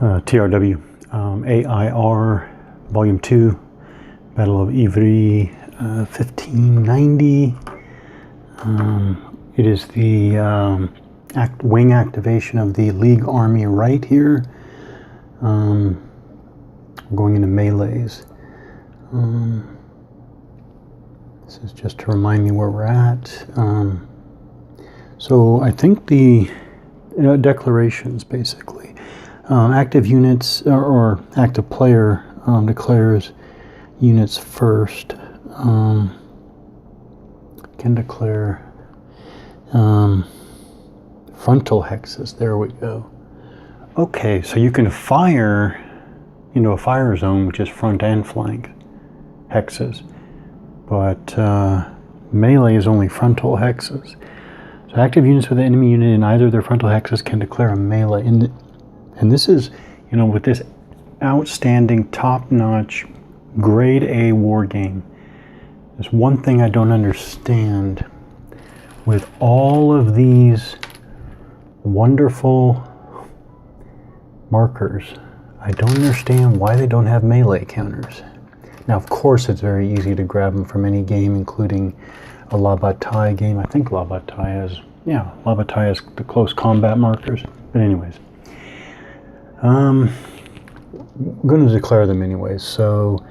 TRW, AIR, Volume 2, Battle of Ivry, 1590. It is the wing activation of the League Army right here. We're going into melees. This is just to remind me where we're at. So I think the declarations, basically. Active units or active player declares units first. Can declare frontal hexes. There we go. Okay, so you can fire into a fire zone, which is front and flank hexes. But melee is only frontal hexes. So active units with an enemy unit in either of their frontal hexes can declare a melee. And this is, with this outstanding, top-notch, grade A war game, there's one thing I don't understand. With all of these wonderful markers, I don't understand why they don't have melee counters. Now, of course, it's very easy to grab them from any game, including a La Bataille game. I think La Bataille has the close combat markers. But anyways, I'm going to declare them anyways. So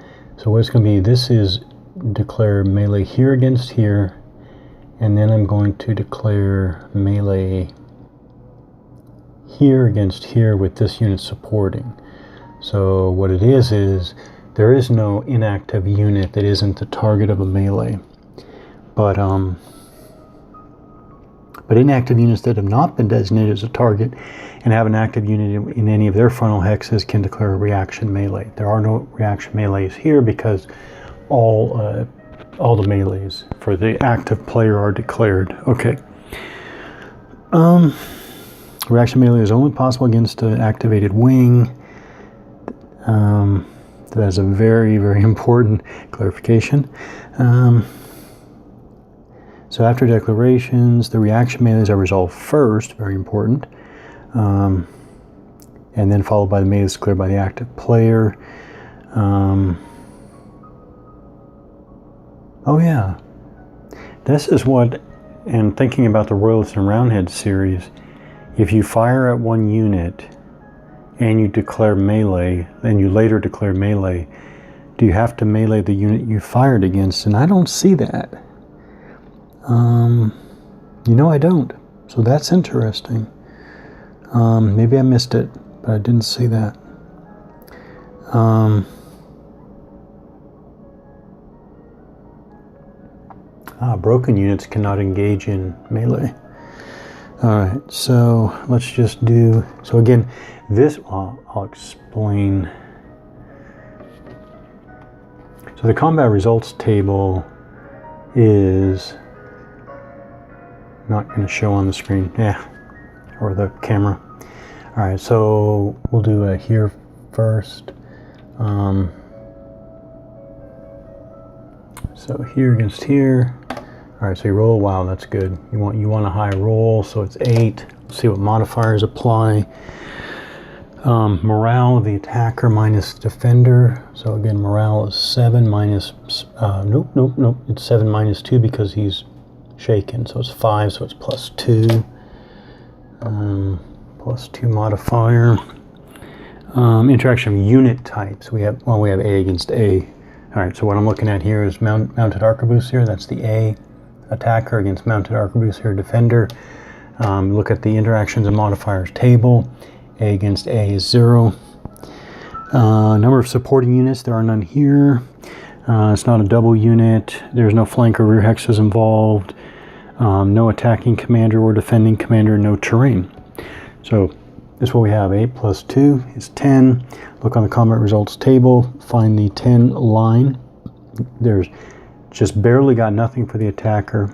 what it's going to be, this is declare melee here against here, and then I'm going to declare melee here against here with this unit supporting. So what it is there is no inactive unit that isn't the target of a melee. But inactive units that have not been designated as a target and have an active unit in any of their frontal hexes can declare a reaction melee. There are no reaction melees here because all the melees for the active player are declared. Okay. Reaction melee is only possible against an activated wing. That is a very, very important clarification. So after declarations, the reaction melees are resolved first, very important, and then followed by the melees declared by the active player. Oh yeah, this is what, and thinking about the Royalists and Roundheads series, if you fire at one unit and you declare melee, then you later declare melee, do you have to melee the unit you fired against? And I don't see that. I don't. So that's interesting. Maybe I missed it, but I didn't see that. Broken units cannot engage in melee. Alright, so let's just do, so again, this, I'll explain. So the combat results table is not going to show on the screen, or the camera. Alright, so we'll do a here first. So here against here. Alright, so you roll, wow, that's good. You want a high roll, so it's 8. Let's see what modifiers apply. Morale of the attacker minus defender. So again, morale is 7 minus, nope. It's 7 minus 2 because he's shaken. So it's 5, so it's plus 2. Plus 2 modifier. Interaction of unit types. We have A against A. Alright, so what I'm looking at here is mounted arquebusier. That's the A. Attacker against mounted arquebusier defender. Look at the interactions and modifiers table. A against A is 0. Number of supporting units, there are none here. It's not a double unit. There's no flank or rear hexes involved. No attacking commander or defending commander, no terrain. So this is what we have. 8 plus 2 is 10. Look on the combat results table. Find the 10 line. There's just barely got nothing for the attacker.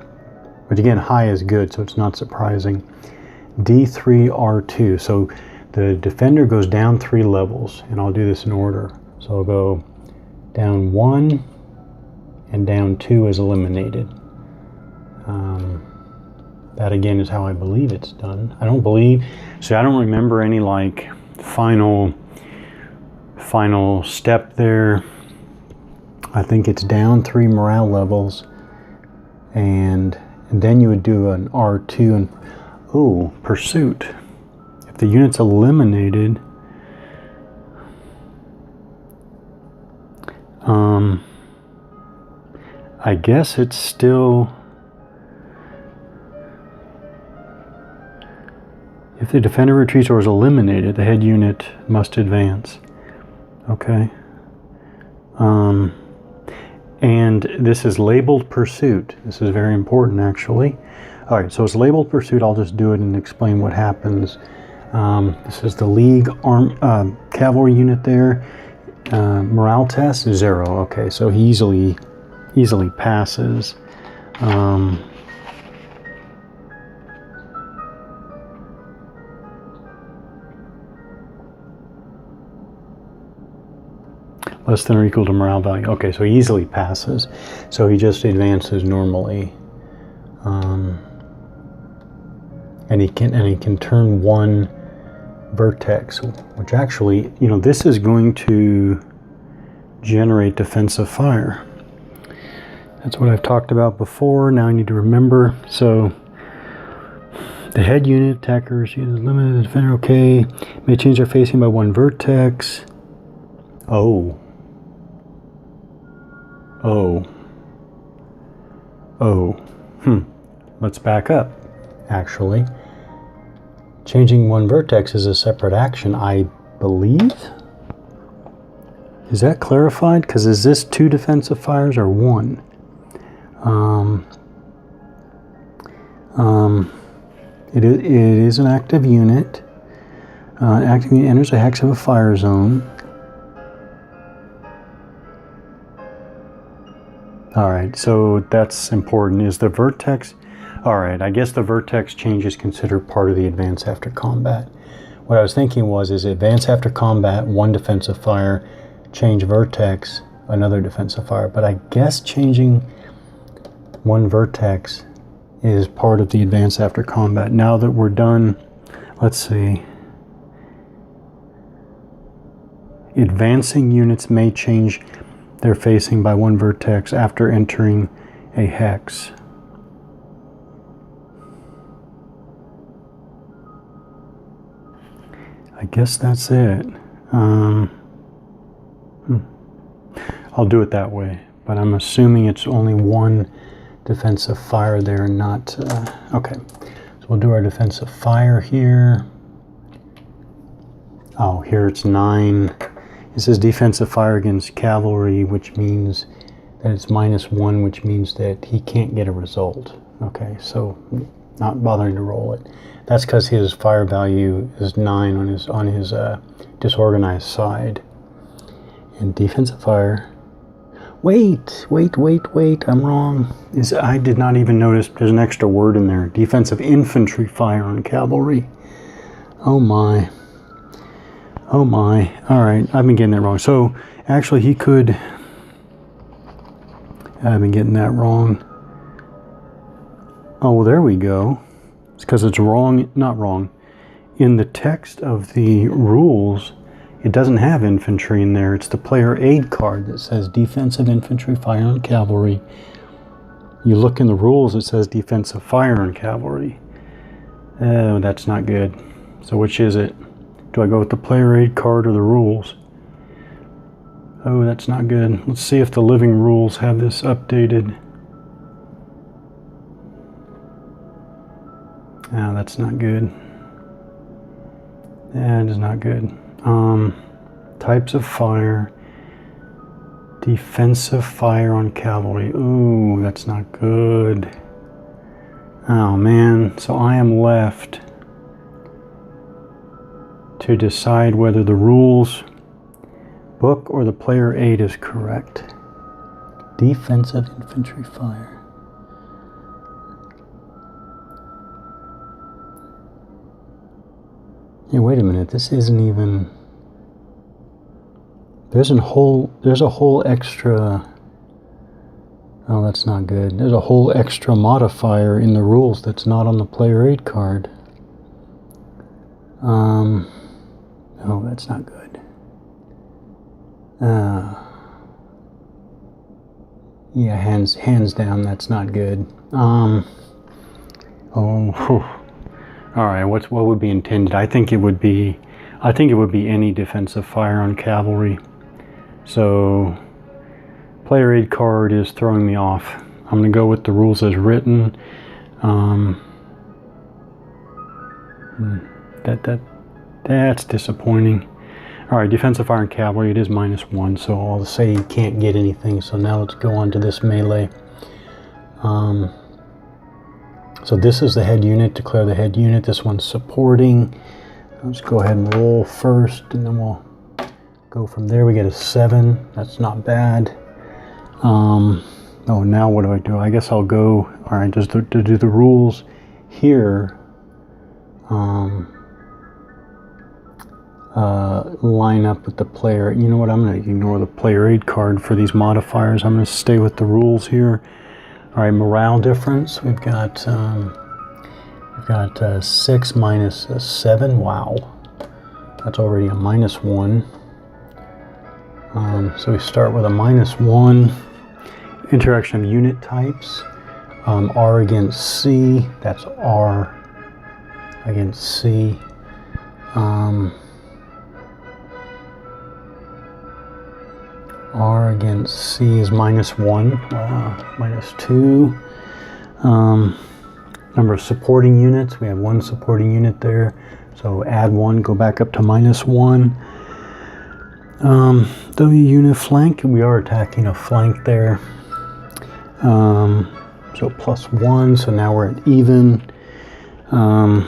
But again, high is good, so it's not surprising. D3, R2. So the defender goes down 3 levels, and I'll do this in order. So I'll go down 1, and down 2 is eliminated. That again is how I believe it's done. I don't remember any like final final step there. I think it's down 3 morale levels, and then you would do an R2 and oh, pursuit. If the unit's eliminated, I guess it's still, if the defender retreats or is eliminated, the head unit must advance. Okay. And this is labeled pursuit. This is very important, actually. All right, so it's labeled pursuit. I'll just do it and explain what happens. This is the League cavalry unit there. Morale test is 0. Okay, so he easily passes. Less than or equal to morale value. Okay, so he easily passes. So he just advances normally. And he can turn 1 vertex, which actually, you know, this is going to generate defensive fire. That's what I've talked about before. Now I need to remember. So the head unit attackers uses limited defender. Okay, may change their facing by 1 vertex. Oh. Let's back up. Actually, changing 1 vertex is a separate action, I believe. Is that clarified? Because is this 2 defensive fires or 1? It is an active unit. Active unit enters a hex of a fire zone. All right, so that's important. Is the vertex... All right, I guess the vertex change is considered part of the advance after combat. What I was thinking is advance after combat, 1 defensive fire, change vertex, another defensive fire. But I guess changing 1 vertex is part of the advance after combat. Now that we're done, let's see. Advancing units may change their facing by 1 vertex after entering a hex. I guess that's it. I'll do it that way, but I'm assuming it's only 1 defensive fire there, not... okay, so we'll do our defensive fire here. Oh, here it's 9. It says defensive fire against cavalry, which means that it's -1, which means that he can't get a result. Okay, so not bothering to roll it. That's because his fire value is 9 on his disorganized side. And defensive fire. Wait, I'm wrong. I did not even notice there's an extra word in there. Defensive infantry fire on cavalry. Oh my. All right, I've been getting that wrong. So actually he could... I've been getting that wrong. Oh, well, there we go. It's because it's wrong, not wrong. In the text of the rules, it doesn't have infantry in there. It's the player aid card that says defensive infantry fire on cavalry. You look in the rules, it says defensive fire on cavalry. Oh, that's not good. So which is it? Do I go with the player aid card or the rules? Oh, that's not good. Let's see if the living rules have this updated. Oh, that's not good. That is not good. Types of fire. Defensive fire on cavalry. Ooh, that's not good. Oh man, so I am left to decide whether the rules book or the player aid is correct. Defensive infantry fire. Hey, wait a minute, this isn't even... There's a whole extra... Oh, that's not good. There's a whole extra modifier in the rules that's not on the player aid card. Oh, that's not good. Yeah, hands down, that's not good. All right, what would be intended? I think it would be any defensive fire on cavalry. So player aid card is throwing me off. I'm gonna go with the rules as written. That's disappointing. All right, defensive fire and cavalry, it is -1, so I'll say you can't get anything. So now let's go on to this melee. So this is the head unit, declare the head unit. This one's supporting. Let's go ahead and roll first, and then we'll go from there. We get a 7, that's not bad. Oh, now what do? I guess I'll go, all right, just to do the rules here. Line up with the player. You know what? I'm going to ignore the player aid card for these modifiers. I'm going to stay with the rules here. All right, morale difference. We've got 6 minus 7. Wow, that's already a -1. So we start with a -1. Interaction of unit types. R against C. That's R against C. R against C is -1. Wow, -2. Number of supporting units. We have 1 supporting unit there. So add 1, go back up to -1. W unit flank. We are attacking a flank there. So +1. So now we're at even. And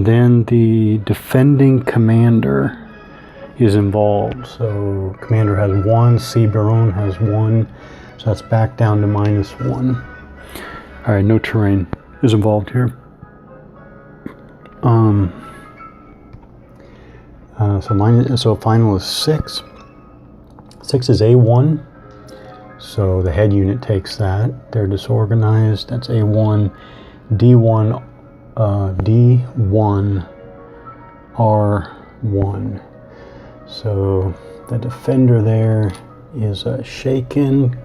then the defending commander is involved. So commander has 1, C Baron has 1, so that's back down to -1. All right, no terrain is involved here. So final is 6. 6 is A1, so the head unit takes that. They're disorganized. That's A1, D1, D1, R1. So the defender there is shaken.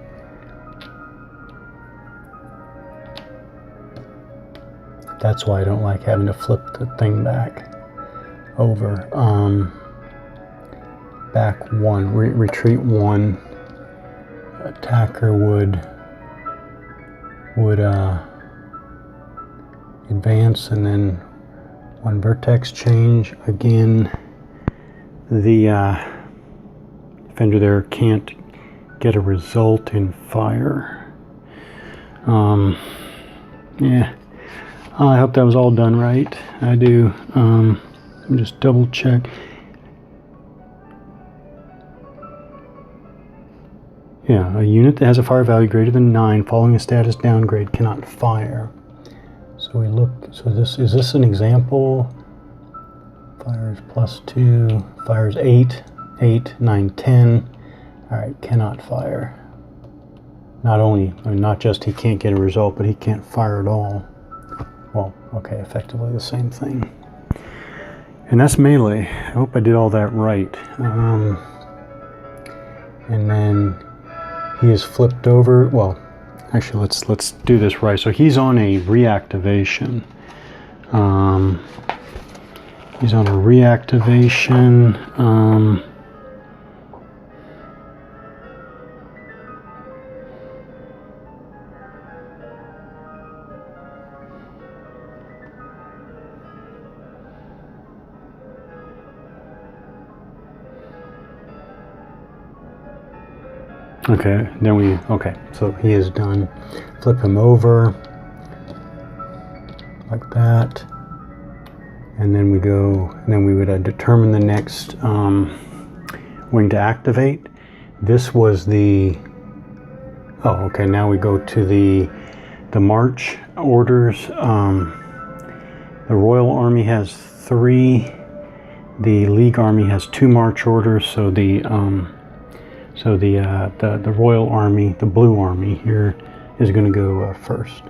That's why I don't like having to flip the thing back over. Back 1, retreat 1. Attacker would advance, and then 1 vertex change. Again, the defender there can't get a result in fire. Yeah, I hope that was all done right. I do. Let me just double check. Yeah, a unit that has a fire value greater than 9 following a status downgrade cannot fire. So we look, so is this an example? Fires +2, fires 8, 9, 10. All right, cannot fire. Not just he can't get a result, but he can't fire at all. Well, okay, effectively the same thing. And that's melee. I hope I did all that right. And then he is flipped over. Well, actually, let's do this right. So he's on a reactivation. He's on a reactivation. Okay, so he is done. Flip him over like that. And then we would determine the next wing to activate. This was the, now we go to the march orders. The Royal Army has 3, the League Army has 2 march orders, so the Royal Army, the Blue Army here, is going to go first.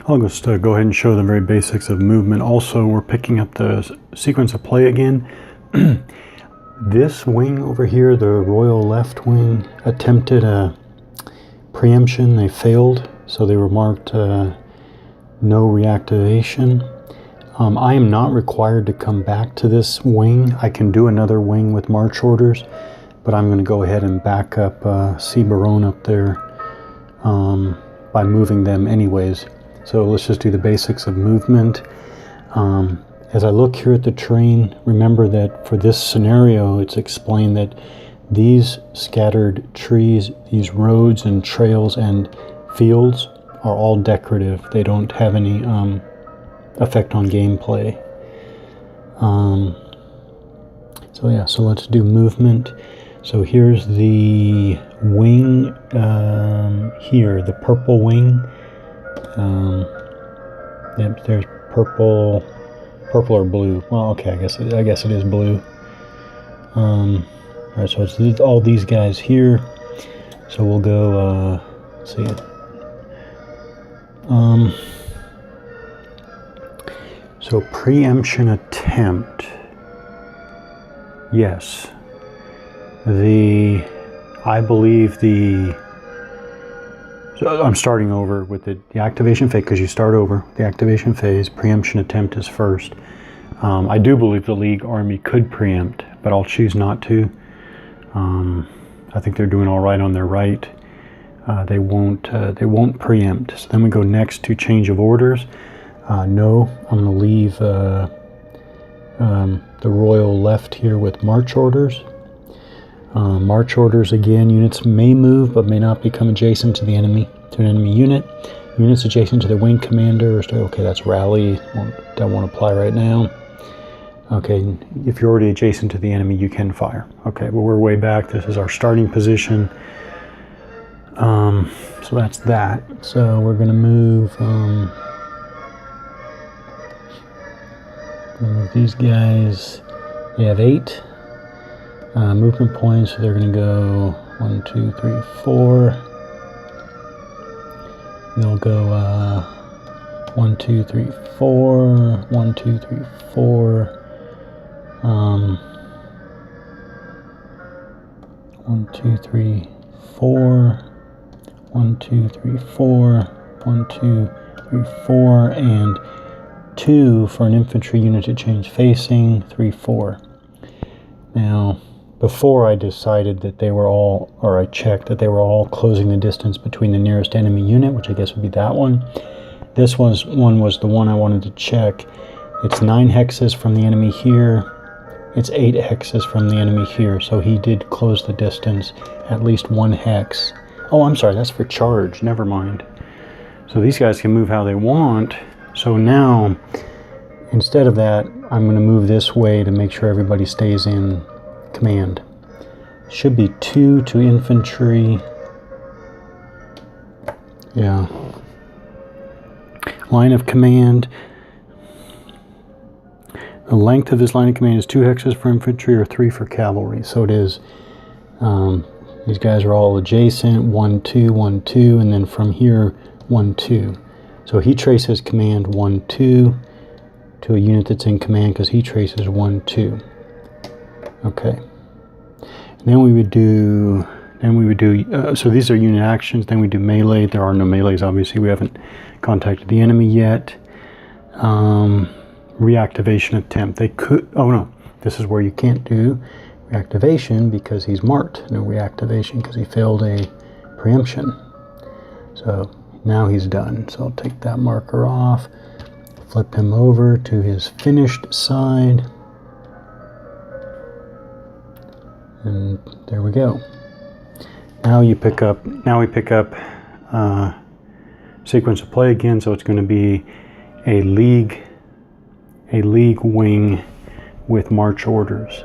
I'll just go ahead and show the very basics of movement. Also, we're picking up the sequence of play again. This wing over here, the Royal Left Wing, attempted a preemption. They failed, so they were marked no reactivation. I am not required to come back to this wing. I can do another wing with march orders, but I'm going to go ahead and back up C. Baron up there by moving them anyways. So let's just do the basics of movement. As I look here at the terrain, remember that for this scenario, it's explained that these scattered trees, these roads and trails and fields are all decorative. They don't have any effect on gameplay. So let's do movement. So here's the wing here, the purple wing. Yep, there's purple or blue. Well, okay, I guess it is blue. All right, so it's all these guys here. So we'll go. Let's see. So preemption attempt. Yes. I believe so I'm starting over with the activation phase, because you start over. The activation phase, preemption attempt is first. I do believe the League Army could preempt, but I'll choose not to. I think they're doing all right on their right. They won't preempt. So then we go next to change of orders. No, I'm going to leave the Royal Left here with march orders. March orders again, units may move but may not become adjacent to an enemy unit. Units adjacent to the wing commander, okay, that's rally, that won't apply right now. Okay, if you're already adjacent to the enemy, you can fire. Okay, well, we're way back. This is our starting position. So that's that. So we're going to move these guys. They have 8 movement points, so they're going to go 1, 2, 3, 4. They'll go 1, 2, 3, 4, 1, 2, 3, 4. 1, 2, 3, 4. 1, 2, 3, 4. 1, 2, 3, 4, and 2 for an infantry unit to change facing. 3, 4. Now, before I decided that they were all, or I checked that they were all closing the distance between the nearest enemy unit, which I guess would be that one. This was the one I wanted to check. It's 9 hexes from the enemy here. It's 8 hexes from the enemy here. So he did close the distance at least 1 hex. Oh, I'm sorry, that's for charge. Never mind. So these guys can move how they want. So now, instead of that, I'm going to move this way to make sure everybody stays in command. Should be 2 to infantry. Yeah. Line of command. The length of this line of command is 2 hexes for infantry or 3 for cavalry. So it is, these guys are all adjacent, 1, 2, 1, 2, and then from here, 1, 2. So he traces command 1, 2 to a unit that's in command because he traces 1, 2. Okay. And then we would do, so these are unit actions. Then we do melee. There are no melees, obviously. We haven't contacted the enemy yet. Reactivation attempt. They could, oh no, this is where you can't do reactivation because he's marked. No reactivation because he failed a preemption. So now he's done. So I'll take that marker off, flip him over to his finished side. And there we go. Now we pick up sequence of play again. So it's going to be a league wing with march orders.